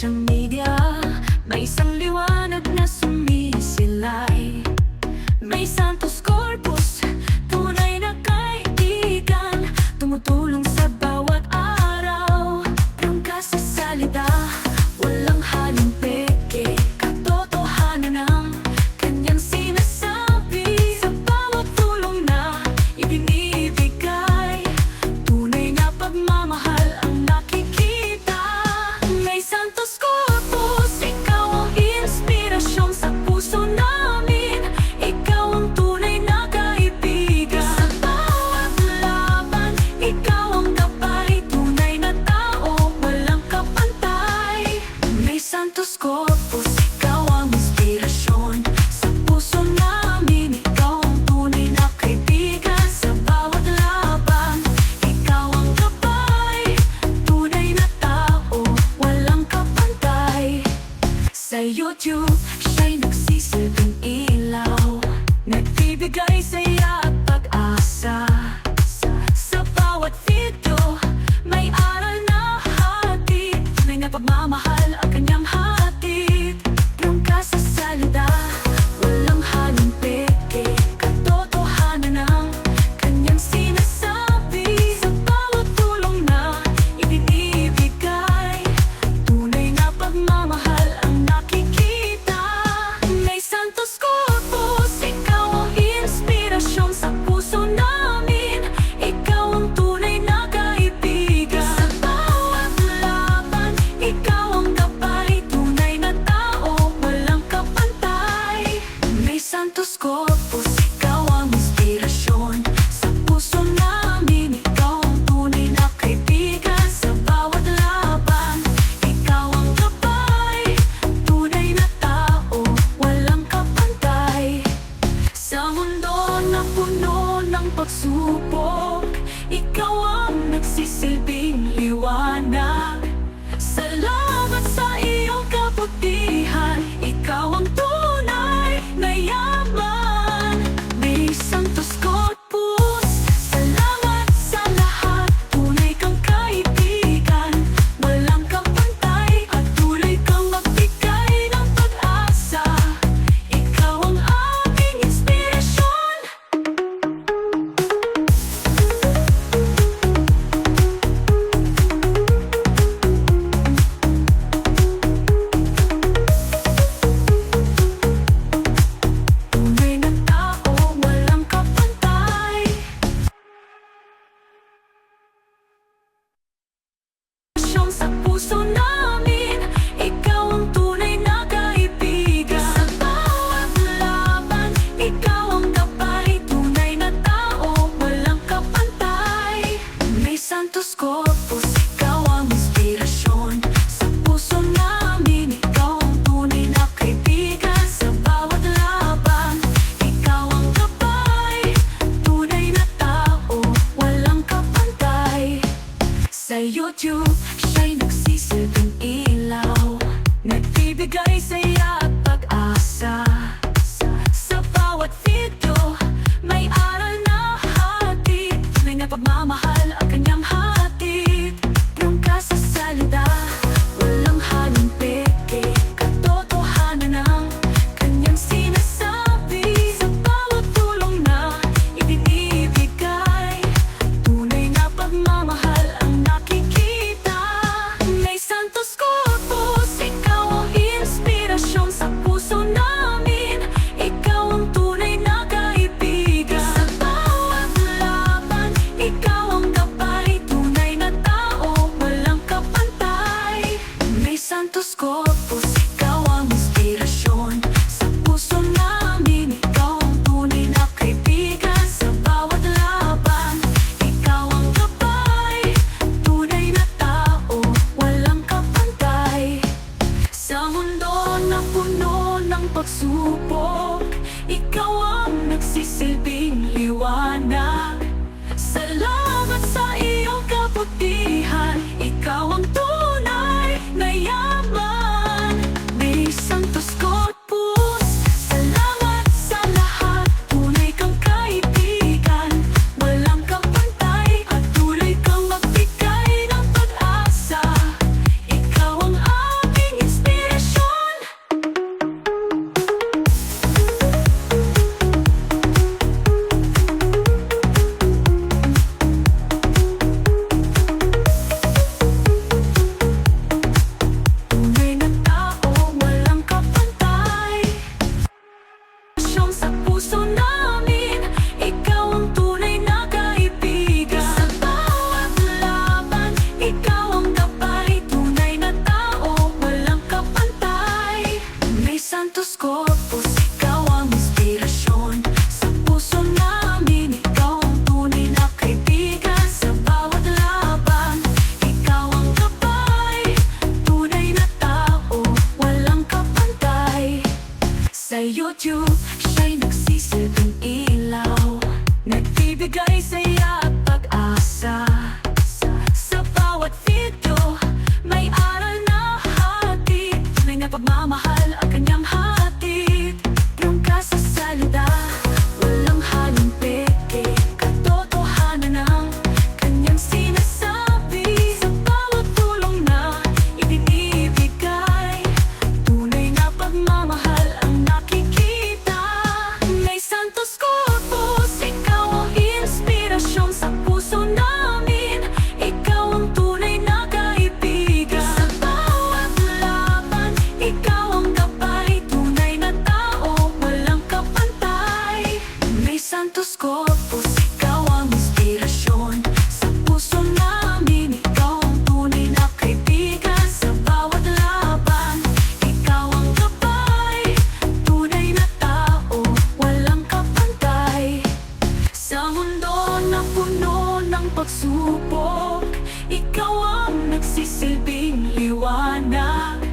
social media, may isang liwanag na sumisilay. May Santos Corpus, tunay na kaibigan, tumutulong sa bawat araw. Prangka sa salita, walang halong peke, katotohanan ang kanyang sinasabi. Sa bawat tulong na ibinibigay, tunay na pagmamahal ang nakikita. May Santos Corpus, ikaw ang inspirasyon sa puso namin. Ikaw ang tunay na kaibigan. Sa bawat laban, ikaw ang gabay. Tunay na tao, walang kapantay. May Santos Corpus, ikaw ang inspirasyon sa puso namin. Ikaw ang tunay na kaibigan. Sa bawat laban, ikaw ang gabay. Tunay na tao, walang kapantay. Sa YouTube, siya'y nagsisilbing ilaw, nagbibigay saya at pag-asa. Sa bawat video, may aral na hatid, tunay na pagmamahal ang kanyang hatid. Prangka sa salita, walang halong peke, katotohanan ang kanyang sinasabi. Sa bawat tulong na ibinibigay, tunay na pagmamahal ang nakikita. May Santos Corpus, ikaw ang inspirasyon sa puso namin. Ikaw ang tunay na kaibigan. Sa bawat laban, ikaw ang gabay. Tunay na tao, walang kapantay. May Santos Corpus, ikaw ang inspirasyon sa puso namin. Ikaw ang tunay na kaibigan. Sa bawat laban, ikaw ang gabay. Tunay na tao, walang kapantay. Sa mundo na puno ng pagsubok, ikaw ang nagsisilbing liwanag. Salamat sa iyong kabutihan, ikaw ang tunay na yaman. May Santos Corpus, salamat sa lahat. Tunay kang kaibigan, walang kapantay. At tuloy kang magbigay ng pag-asa. Ikaw ang aming inspirasyon. Tunay na tao, walang kapantay. Sa puso namin, ikaw ang tunay na kaibigan. Sa bawat laban, ikaw ang gabay. Tunay na tao, walang kapantay. May Santos Corpus, ikaw ang inspirasyon sa puso namin. Ikaw ang tunay na kaibigan. Sa bawat laban, ikaw ang gabay. Tunay na tao, walang kapantay. Sa YouTube, siya'y nagsisilbing ilaw, nagbibigay saya at pag-asa. Sa bawat video, may aral na hatid, tunay na pagmamahal ang kanyang hatid. Prangka sa salita, walang halong peke, katotohanan ang kanyang sinasabi. Sa bawat tulong na ibinibigay, tunay na pagmamahal ang nakikita. May Santos Corpus, ikaw ang inspirasyon sa puso namin. Ikaw ang tunay na kaibigan. Sa bawat laban, ikaw ang gabay. Tunay na tao, walang kapantay. May Santos Corpus, ikaw ang inspirasyon sa puso namin. Ikaw ang tunay na kaibigan. Sa bawat laban, ikaw ang gabay. Tunay na tao, walang kapantay. Sa mundo na puno ng pagsubok, ikaw ang nagsisilbing liwanag. Salamat sa iyong kabutihan, ikaw ang tunay na yaman. May Santos Corpus, salamat sa lahat. Tunay kang kaibigan, walang kapantay. At tuloy kang magbigay ng pag-asa. Ikaw ang aming YouTube, siya'y nagsisilbing ilaw, nagbibigay saya at pag-asa. Sa bawat video, may aral na hatid, tunay na pagmamahal ang kanyang hatid. Prangka sa salita, walang halong peke, katotohanan ang kanyang sinasabi. Sa bawat tulong na ibinibigay, tunay na pagmamahal ang nakikita. May Santos Corpus, ikaw ang inspirasyon sa puso namin. Ikaw ang tunay na kaibigan. Sa bawat laban, ikaw ang gabay, tunay na tao, walang kapantay. May Santos Corpus, ikaw ang inspirasyon sa puso namin. Ikaw ang tunay na kaibigan. Sa bawat laban, ikaw ang gabay, tunay na tao, walang kapantay. Sa mundo na puno ng pagsubok, ikaw ang nagsisilbing liwanag.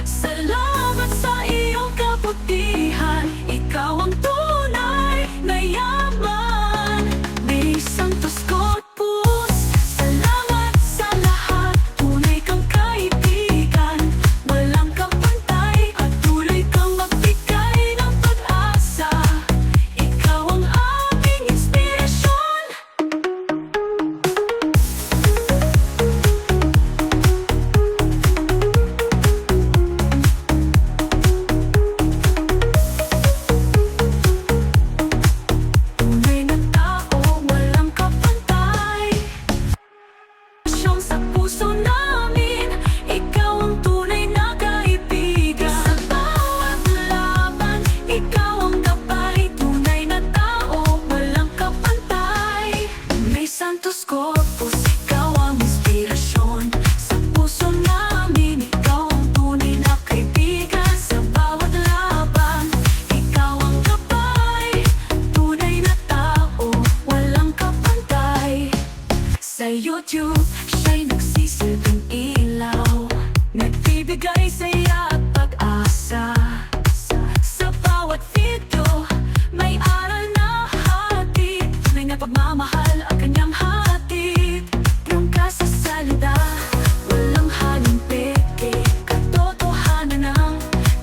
Salamat sa iyong kabutihan, ikaw ang tunay na yaman. May Santos Corpus, salamat sa lahat, tunay kang kaibigan, walang kapantay, at tuloy kang magbigay ng pag-asa. Ikaw ang aming inspirasyon. Tunay na tao, walang kapantay. Siyang sa puso namin, ikaw ang tunay na kaibigan. Sa bawat laban, ikaw ang gabay, tunay na tao, walang kapantay. May Santos Corpus, ikaw ang inspirasyon sa puso namin. Ikaw ang tunay na kaibigan. Sa bawat laban, ikaw ang gabay, tunay na tao, walang kapantay. Sa YouTube, siya'y nagsisilbing ilaw, nagbibigay saya at pag-asa. Sa bawat video, may aral na hatid, tunay na pagmamahal ang kanyang hatid. Prangka sa salita, walang halong peke, katotohanan ang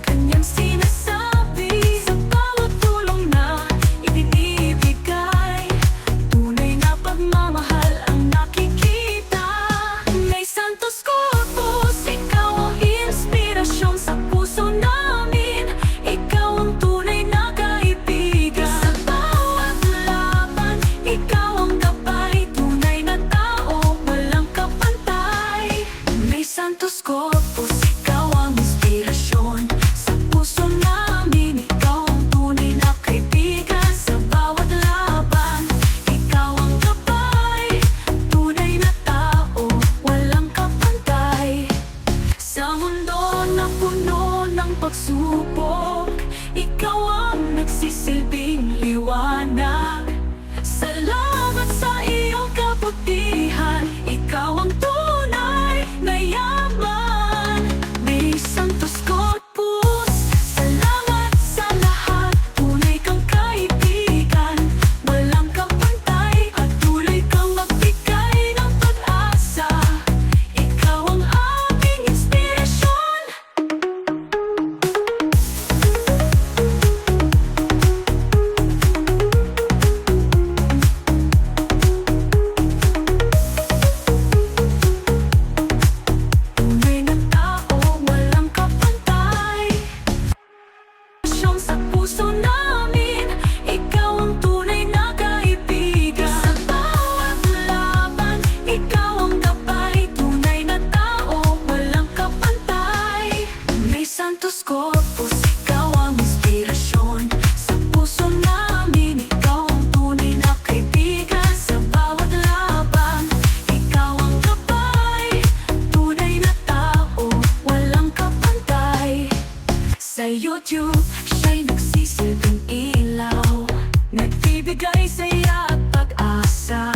kanyang sinasabi. Sa bawat tulong na ibinibigay, tunay na pagmamahal ang nakikita. May Santos Corpus, ikaw ang inspirasyon sa puso namin. Ikaw ang tunay na kaibigan. Sa bawat laban, ikaw ang gabay, tunay na tao, walang kapantay. May Santos Corpus, ikaw ang inspirasyon sa puso namin. Ikaw ang tunay na kaibigan. Sa bawat laban, ikaw ang gabay, tunay na tao, walang kapantay. Sa mundo na puno ng pagsubok, ikaw ang nagsisilbing liwanag. Salamat sa iyong kabutihan, ikaw ang tunay na yaman. May Santos Corpus, salamat sa lahat, tunay kang kaibigan, walang kapantay, at tuloy kang magbigay ng pag-asa. Ikaw ang aming inspirasyon. Tunay na tao, walang kapantay. Siyang sa puso namin, ikaw ang tunay na kaibigan. Sa bawat laban, ikaw ang gabay, tunay na tao, walang kapantay. May Santos Corpus, ikaw ang inspirasyon sa puso namin. Ikaw ang tunay na kaibigan. Sa bawat laban, ikaw ang gabay, tunay na tao, walang kapantay. Sa YouTube, siya'y nagsisilbing ilaw, nagbibigay saya at pag-asa.